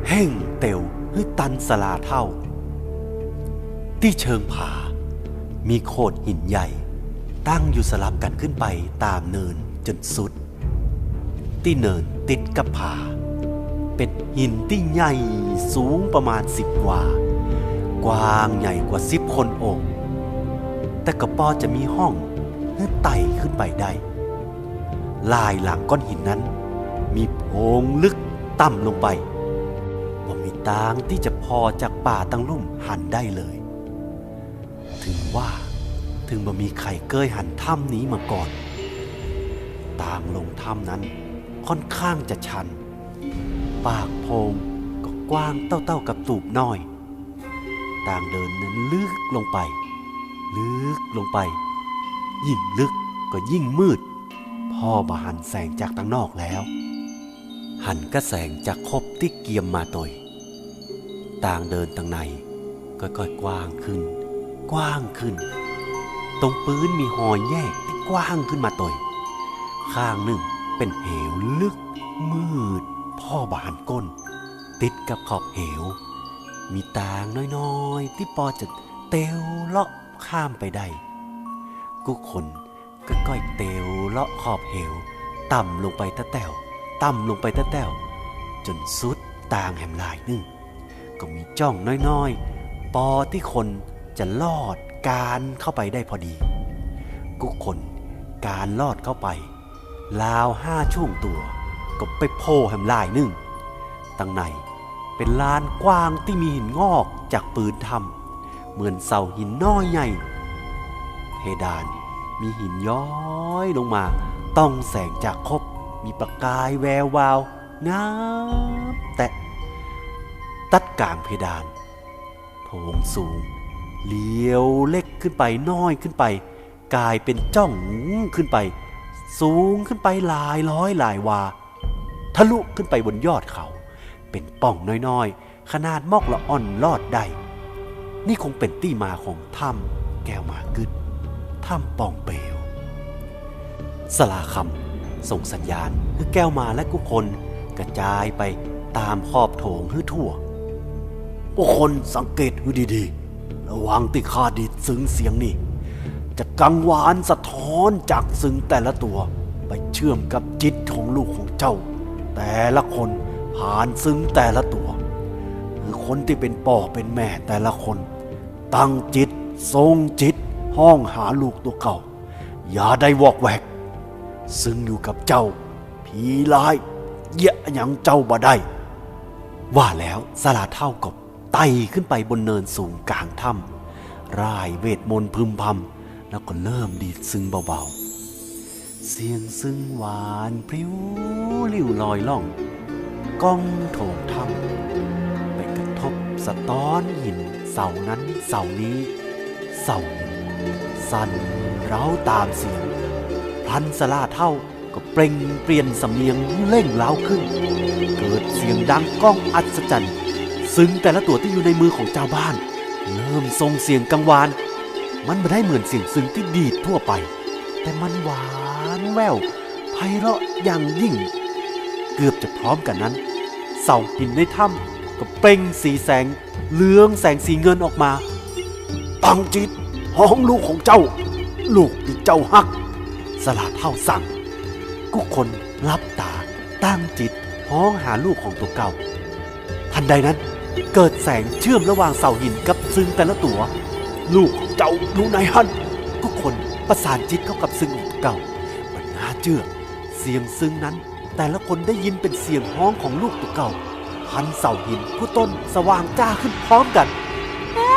แห้งเตียวหรือตันสลาเท่าที่เชิงผามีโขดหินใหญ่ตั้งอยู่สลับกันขึ้นไปตามเนินจนสุดที่เนินติดกับผาเป็นหินที่ใหญ่สูงประมาณ10 วากว้างใหญ่กว่า10 คนโอบแต่กระปอจะมีห้องเพื่อไต่ขึ้นไปได้ลายหลังก้อนหินนั้นมีโพรงลึกต่ำลงไปบ่มีทางที่จะพอจากป่าตั้งลุ่มหันได้เลยถึงบ่มีใครเคยหันถ้ำนี้มาก่อนทางลงถ้ำนั้นค่อนข้างจะชันปากโพรงก็กว้างเท่ากับตูบน้อยทางเดินนั้นลึกลงไปยิ่งลึกก็ยิ่งมืดพ่อบ่หันแสงจากทางนอกแล้วหันก็แสงจากคบที่เกียมมาตอยทางเดินทางในก็ค่อยกว้างขึ้นตรงปื้นมีหอยแยกที่กว้างขึ้นมาตอยข้างหนึ่งเป็นเหวลึกมืดพ่อบานก้นติดกับขอบเหวมีทางน้อยๆที่ปอจะเตวเลาะข้ามไปได้กุคนก็ก้อยเตวเลาะขอบเหวต่ำลงไปตะแต้วจนสุดตางแหมลายนึงก็มีจ้องน้อยๆปอที่คนจะลอดการเข้าไปได้พอดีกุคนการลอดเข้าไปลาว5 ช่วงตัวก็ไปโผล่แหมลายนึงตั้งในเป็นลานกว้างที่มีหินงอกจากปืนทำเหมือนเสาหินน้อยใหญ่เพดานมีหินย้อยลงมาต้องแสงจากคบมีประกายแวววาวงามแต่ตัดกลางเพดานโถงสูงเลี้ยวเล็กขึ้นไปน้อยขึ้นไปกลายเป็นจ้องขึ้นไปสูงขึ้นไปหลายร้อยหลายวาทะลุขึ้นไปบนยอดเขาเป็นป่องน้อยๆขนาดมอกละอ่อนลอดได้นี่คงเป็นที่มาของถ้ำแก้วมากึดถ้ำป่องเปลวสลาคำส่งสัญญาณให้แก้วมาและกุคนกระจายไปตามขอบโถงให้ทั่วกุคนสังเกตให้ดีๆระวังที่ข้าดีดซึ้งเสียงนี่จะกังวานสะท้อนจากซึ้งแต่ละตัวไปเชื่อมกับจิตของลูกของเจ้าแต่ละคนผ่านซึ้งแต่ละตัวคือคนที่เป็นป่อเป็นแม่แต่ละคนตั้งจิตทรงจิตห้องหาลูกตัวเก่าอย่าได้วอกแวกซึ่งอยู่กับเจ้าผีร้ายเยะยังเจ้าบ่ได้ว่าแล้วสลาเท่ากบไต่ขึ้นไปบนเนินสูงกลางถ้ำร่ายเวทมนต์พึมพำแล้วก็เริ่มดีดซึ้งเบาๆเสียงซึ้งหวานพริ้วลิ่วลอยล่องก้องโถงถ้ำไปกระทบสะท้อนหินเสานั้นเสานี้เสาหนึ่งสั่นเร้าตามเสียงพลันสลาเท่าก็เปลี่ยนสำเนียงเร่งเร้าขึ้นเกิดเสียงดังก้องอัศจรรย์ซึ้งแต่ละตัวที่อยู่ในมือของเจ้าบ้านเริ่มส่งเสียงกังวานมันไม่ได้เหมือนเสียงซึ้งที่ดีดทั่วไปแต่มันหวานแว่วไพเราะอย่างยิ่งเกือบจะพร้อมกันนั้นเสาหินในถ้ำก็เปล่งสีแสงเหลืองแสงสีเงินออกมาตั้งจิตห้องลูกของเจ้าลูกที่เจ้าฮักสลาเท่าสั่งกุคนลับตาตั้งจิตห้องหาลูกของตัวเก่าทันใดนั้นเกิดแสงเชื่อมระหว่างเสาหินกับซึ้งแต่ละตัวลูกของเจ้าอยู่ไหนฮั่นกุคนประสานจิตเข้ากับซึ้งของตัวเก่ามันน่าเชื่อเสียงซึ้งนั้นแต่ละคนได้ยินเป็นเสียงห้องของลูกตัวเก่าพันเสาหินผู้ต้นสว่างจ้าขึ้นพร้อมกันแม่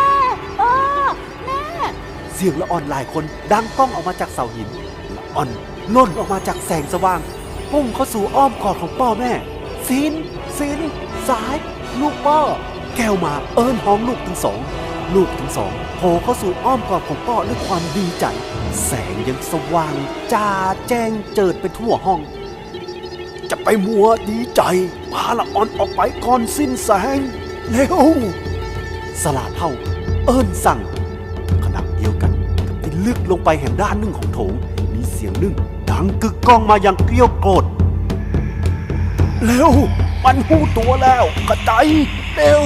แม่ เสียงละอ่อนหลายคนดังก้องออกมาจากเสาหินละอ่อนล่นออกมาจากแสงสว่างพุ่งเข้าสู่อ้อมกอดของพ่อแม่สินสายลูกพ่อแก้วมาเอิ้นห้องลูกทั้งสองโผล่เข้าสู่อ้อมกอดของพ่อด้วยความดีใจแสงยังสว่างจ้าแจ้งเจิดไปทั่วห้องจะไปมัวดีใจพาละอ่อนออกไปก่อนสิ้นแสงเร็วสลาเท่าเอิ้นสั่งขณะเดียวกันกับที่ลึกลงไปแห่งด้านหนึ่งของโถงมีเสียงหนึ่งดังกึกก้องมาอย่างเกรี้ยวโกรธ เร็วมันหู้ตัวแล้วกระจายเร็ว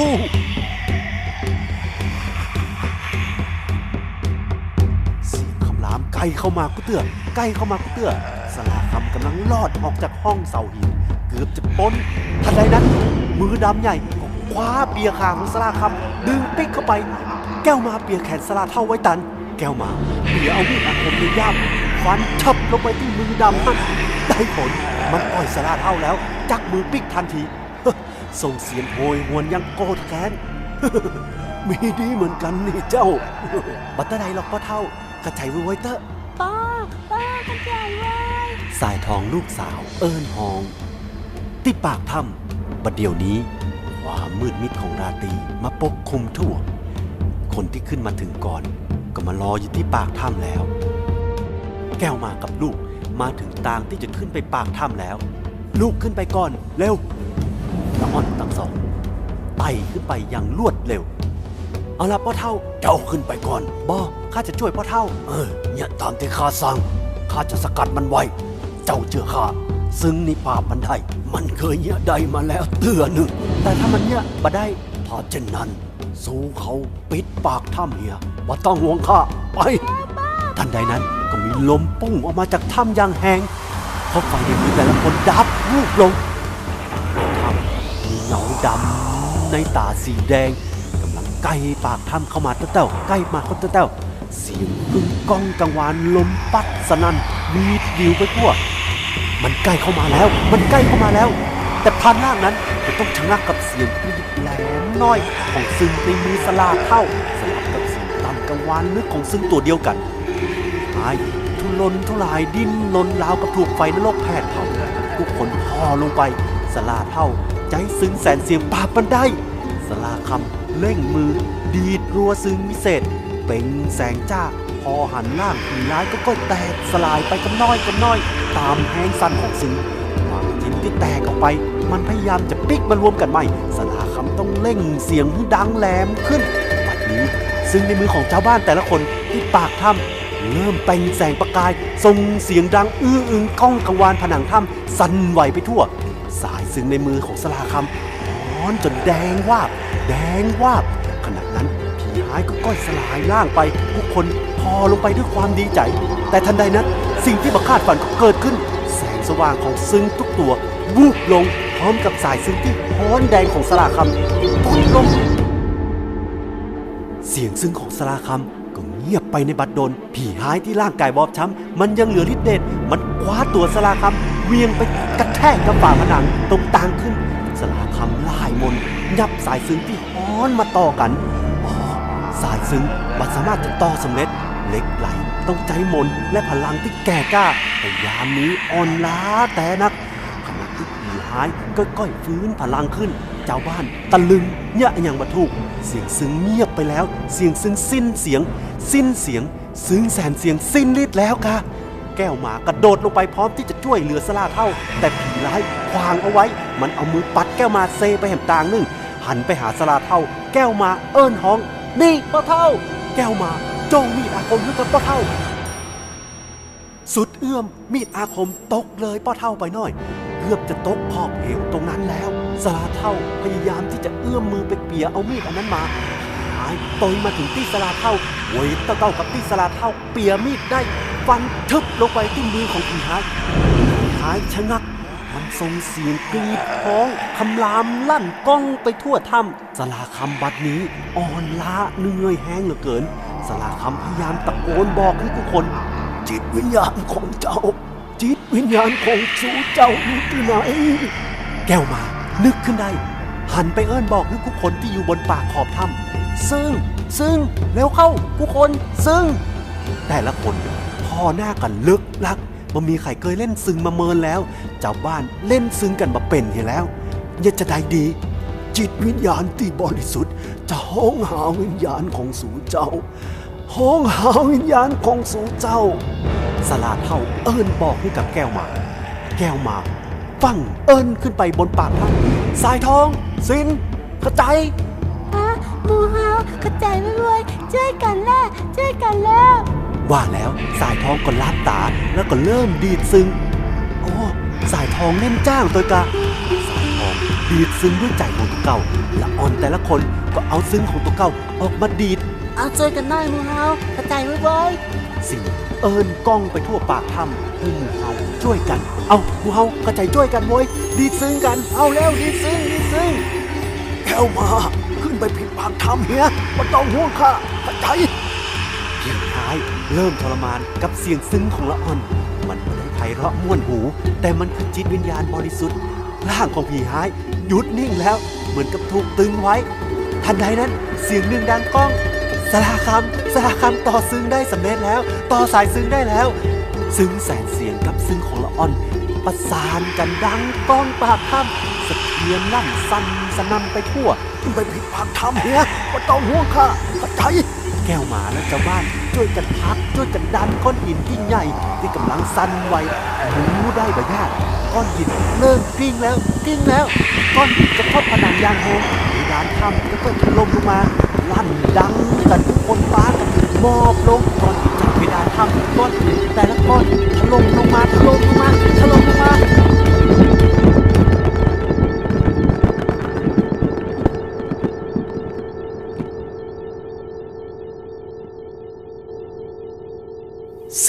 เสียงคำรามใกล้เข้ามากูเตื้อใกล้เข้ามากูเตื้อสลาคำกำลังลอดออกจากห้องเสาหินเกือบจะพ้นทันใดนั้นมือดำใหญ่ก็คว้าเปียคางของสลาคำดึงปิ๊กเข้าไปแก้วมาเปียแขนสลาเท่าไว้ตันแก้วมาเปียเอามีดอาคมในย่ามฟันชับลงไปที่มือดำนั่นได้ผลมันปล่อยสลาเท่าแล้วจักมือปิ๊กทันทีส่งเสียงโหยหวนยังโกรธแค้น มีดีเหมือนกันนี่เจ้า บัตรใดหรอกพ่อเท่ากระจายไว้เตอะป้ากระจายไว้สายทองลูกสาวเอิ้นหองที่ปากถ้ำบัดเดี๋ยวนี้ความมืดมิดของราตรีมาปกคลุมทั่วคนที่ขึ้นมาถึงก่อนก็มารออยู่ที่ปากถ้ำแล้วแก้วมากับลูกมาถึงทางที่จะขึ้นไปปากถ้ำแล้วลูกขึ้นไปก่อนเร็วตะอ่อนทั้งสองไต่ขึ้นไปอย่างรวดเร็วเอาล่ะพ่อเท่าเจ้าขึ้นไปก่อนบ่ข้าจะช่วยพ่อเท่าเนี่ยตามที่ข้าสั่งข้าจะสกัดมันไว้เจ้าเชื่อข้าซึ่งนี่ภาพมันได้มันเคยเนี่ยได้มาแล้วเตือหนึ่งแต่ถ้ามันเนี่ยบ่ได้พอเช่นนั้นสู้เขาปิดปากถ้ำเฮียบ่ต้องห่วงข้าไปทันใดนั้นก็มีลมปุ้งออกมาจากถ้ำอย่างแรงเพราะไฟในมือแต่ละคนดับวูบลงถ้ำมีเงาดำในตาสีแดงกำลังใกล้ปากถ้ำเข้ามาเต้าใกล้มาคนเต้าเสียงกึ่งก้องกังวานลมปัดสนั่นวีดวิวไปทั่วมันใกล้เข้ามาแล้วมันใกล้เข้ามาแล้วแต่พานล่างนั้นจะต้องชะงักกับเสียงกรีดแหลมน้อยของซึ่งในมือสลาเท่าสลับกับเสียงต่ำกังวานลึกของซึ่งตัวเดียวกันหายทุรนทุรายดิ้นรนราวกับถูกไฟนรกแผดเผาทุกคนพอลงไปสลาเท่าใจซึ้งแสนเสียงปราบมันได้สลาคำเร่งมือดีดรัวซึ้งวิเศษเป่งแสงจ้าพอหันล่างผีร้ายก็แตกสลายไปกันน้อยตามแห้งสันของซึ้งบางชิ้นที่แตกออกไปมันพยายามจะปิกมารวมกันใหม่สลาคำต้องเร่งเสียงให้ดังแหลมขึ้นบัดนี้ซึ่งในมือของชาวบ้านแต่ละคนที่ปากถ้ำเริ่มเป่งแสงประกายส่งเสียงดังอื้ออึงก้องกังวานผนังถ้ำสั่นไหวไปทั่วสายซึ่งในมือของสลาคำร้อนจนแดงวาบขณะนั้นผีหายก็ก้อยสลายล่างไปทุกคนพอลงไปด้วยความดีใจแต่ทันใดนั้นสิ่งที่บังคาดฝันก็เกิดขึ้นแสงสว่างของซึ่งทุกตัววูบลงพร้อมกับสายซึ่งที่ร้อนแดงของสลาคำตุยลงเสียงซึ่งของสลาคำก็เงียบไปในบัดดลผีหายที่ร่างกายบอบช้ำมันยังเหลือฤทธิ์เดชมันคว้าตัวสลาคำเวียงไปกระแทกกับฝาผนังตรงต่างขึ้นสลาคำล่ายมนยับสายซึ่งที่ฮ้อนมาต่อกันสายซึ่งมันสามารถจะต่อสำเร็จเหล็กไหลต้องใจมนและพลังที่แก่กล้าแต่ยามนี้อ่อนล้าแต่นักขณะที่ผีหายก้อยฟื้นพลังขึ้นเจ้าบ้านตะลึงเนี่ยอย่างบัถูกเสียงซึ้งเงียบไปแล้วเสียงซึ้งสิ้นเสียงซึ้งแสนเสียงสิ้นฤทธิ์แล้วค่ะแก้วหมากระโดดลงไปพร้อมที่จะช่วยเหลือสลาเท่าแต่ผีร้ายขวางเอาไว้มันเอามือปัดแก้วมาเซไปแหมต่างนึงหันไปหาสลาเท่าแก้วมาเอิ้นฮ้องนี่พ่อเท่าแก้วมาจ้องมีดอาคมให้กับพ่อเท่าสุดเอื้อมมีดอาคมตกเลยพ่อเท่าไปหน่อยเกือบจะตกขอบเหวตรงนั้นแล้วสลาเท่าพยายามที่จะเอื้อมมือไปเปียเอามีดอันนั้นมาหายต่อยมาถึงที่สลาเท่าโวยเต้ากับที่สลาเท่าเปียมีดได้ฟันทึบลงไปที่มือของผีหายชะงักมันส่งเสียงกรีดร้องคำรามลั่นก้องไปทั่วถ้ำสลาคำบัดนี้อ่อนล้าเหนื่อยแห้งเหลือเกินสลาคำพยายามตะโกนบอกให้ทุกคนจิตวิญญาณของเจ้าจิตวิญญาณของสู่เจ้าอยู่ที่ไหนแก้วมานึกขึ้นได้หันไปเอิ้นบอกให้ทุกคนที่อยู่บนปากขอบถ้ำซึ่งแล้วเข้าทุกคนซึ่งแต่ละคนพอหน้ากันลึกลักบ่มีใครเคยเล่นซึ้งมาเมินแล้วเจ้าบ้านเล่นซึ้งกันมาเป็นเห็นแล้วอย่าจะได้ดีจิตวิญญาณที่บริสุทธิ์จะห้องหาวิญญาณของสู่เจ้าห้องหาวิญญาณของสู่เจ้าสลาเท่าเอิ้นบอกให้กับแก้วมาฟังเอิ้นขึ้นไปบนปากถ้ำสายทองสินกระจายหมูเฮากระจายรวยช่วยกันแล้วว่าแล้วสายทองก็ลับตาแล้วก็เริ่มดีดซึ้งโอ้สายทองเล่นจ้างตัวกะส ดีดซึ้งด้วยใจของตัวเก่าละอ่อนแต่ละคนก็เอาซึ้งของตัวเก่าออกมาดีด เอาช่วยกันหน่อยหมูเฮาเข้าใจไว้เว้ย สิ่งเอิญกล้องไปทั่วปากถ้ำให้หมู่เฮาช่วยกันเอาหมู่เฮากระจายช่วยกันโว้ยดีดซึ้งกันเอาแล้วดีดซึ้งแก้วมาขึ้นไปผิดปากถ้ำเฮียไม่ต้องห่วงค่ะกระจายผีท้ายเริ่มทรมานกับเสียงซึ้งของละอ่อนมันไม่ได้ไพเราะม่วนหู แต่มันคือจิตวิญญาณบริสุทธิ์ร่างของผีท้ายหยุดนิ่งแล้วเหมือนกับถูกตึงไว้ทันใดนั้นเสียงหนึ่งดังก้องสลาคำต่อซึ้งได้สำเร็จแล้วต่อสายซึ้งได้แล้วซึ้งแสนเสียงกับซึ้งของละอ่อนประสานกันดังก้องปากถ้ำสะเทือนลั่นสั่นสนั่นไปทั่วไปผิดปากถ้ำเฮียไม่ต้องห่วงค่ะเข้าใจแก้วหมาและชาวบ้านช่วยกันพักช่วยกันดันก้อนหินที่ใหญ่ที่กำลังสั่นไหวรู้ได้บ่ยากก้อนหินเริ่มกลิ้งแล้วก้อนหินกระทบผนังยางโฮงเพดานถ้ำก็ถล่มลงมาลั่นดังกันทุกคนฟ้ากันมอบลงก้อนหินจากเพดานถ้ำก้อนหินแต่ละก้อนถล่มลงมา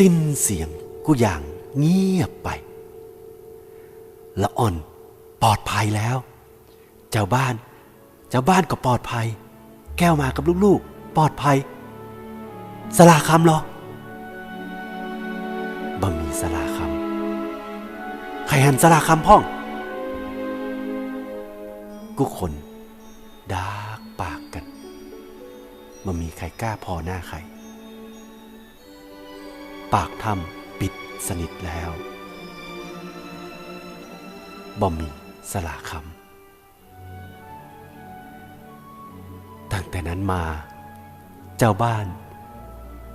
สิ้นเสียงกูอย่างเงียบไปละอ่อนปลอดภัยแล้วเจ้าบ้านก็ปลอดภัยแก้วมากับลูกๆปลอดภัยสลาคำเหรอบ่มีสลาคำใครหันสลาคำพ่องกูคนดากปากกันบ่มีใครกล้าพอหน้าใครปากถ้ำปิดสนิทแล้วบ่มีสลาคำตั้งแต่นั้นมาเจ้าบ้าน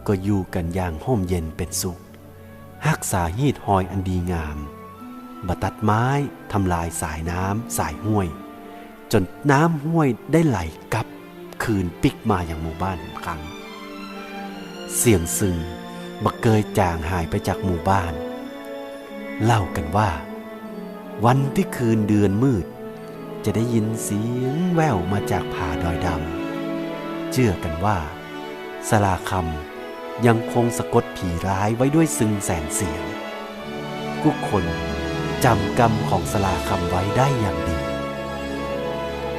ก็อยู่กันอย่างห่มเย็นเป็นสุขรักษาฮีดหอยอันดีงามบ่ตัดไม้ทำลายสายน้ำสายห้วยจนน้ำห้วยได้ไหลกลับคืนปิกมาอย่างหมู่บ้านครั้งเสียงซึ้งบ่เกยจางหายไปจากหมู่บ้านเล่ากันว่าวันที่คืนเดือนมืดจะได้ยินเสียงแว่วมาจากผาดอยดำเชื่อกันว่าสลาคำยังคงสะกดผีร้ายไว้ด้วยซึ้งแสนเสียงทุกคนจำกรรมของสลาคำไว้ได้อย่างดี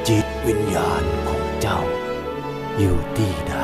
จิตวิญญาณของเจ้าอยู่ที่ใด